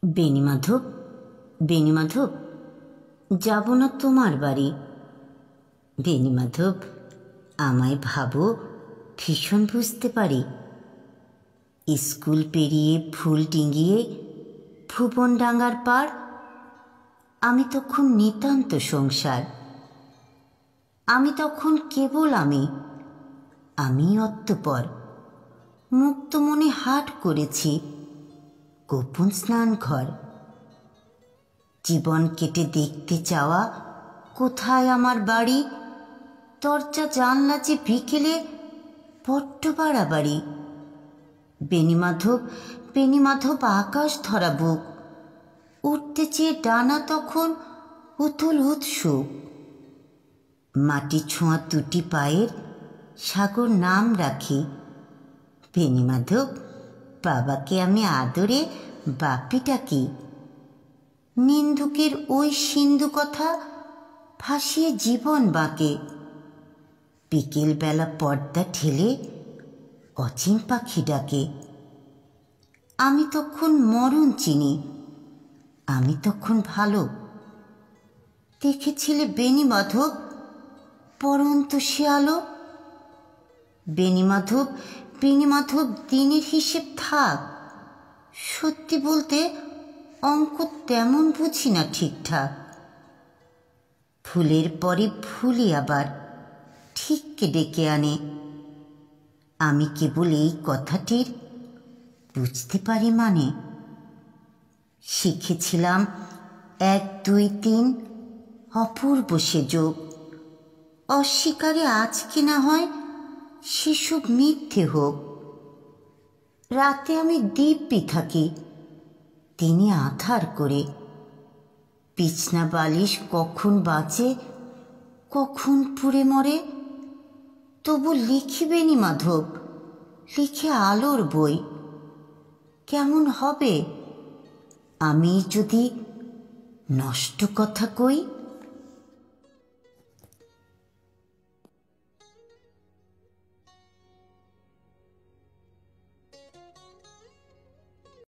বেণীমাধব, বেণীমাধব, যাব না তোমার বাড়ি। বেণীমাধব, আমায় ভাবো, ভীষণ বুঝতে পারি। স্কুল পেরিয়ে ফুল ডিঙিয়ে ভুবনডাঙ্গার পার, আমি তখন নিতান্ত সংসার। আমি তখন কেবল আমি অতঃপর মুক্ত মনে হাট করেছি গোপন স্নান ঘর। জীবন কেটে দেখতে চাওয়া কোথায় আমার বাড়ি, দরজা জানলা যে বিকেলে বড্ড বাড়াবাড়ি। বেণীমাধব, বেণীমাধব, আকাশ ধরা বুক, উঠতে চেয়ে ডানা তখন উথল উৎসুক। মাটি ছোঁয়া দুটি পায়ের সাগর নাম রাখি। বেণীমাধব, বাবাকে আমি আদরে বাপি ডাকি। নিন্দুকের ওই সিন্ধু কথা ভাসিয়ে জীবন বাঁকে। বিকেলবেলা পর্দা ঠেলে অচিন পাখি ডাকে। আমি তখন মরণ চিনি, আমি তখন ভালো। দেখেছিলে বেণীমাধব পরন্ত সে আলো? বেণীমাধব, বেণীমাধব, দিনের হিসেব থাক। সত্যি বলতে অঙ্ক তেমন বুঝি না ঠিকঠাক। ফুলের পরে ফুলই আবার ঠিককে ডেকে আনে। আমি কেবল এই কথাটির বুঝতে পারি মানে। শিখেছিলাম 1, 2, 3 অপূর্ব সে যোগ। অস্বীকারে আজকে না হয় সেসব মিথ্যে হোক। রাতে আমি দিব্যি থাকি, তিনি আধার করে। বিছনা বালিশ কখন বাঁচে, কখন পুড়ে মরে, তবু লিখি বেণীমাধব, লিখে আলোর বই। কেমন হবে আমি যদি নষ্ট কথা কই?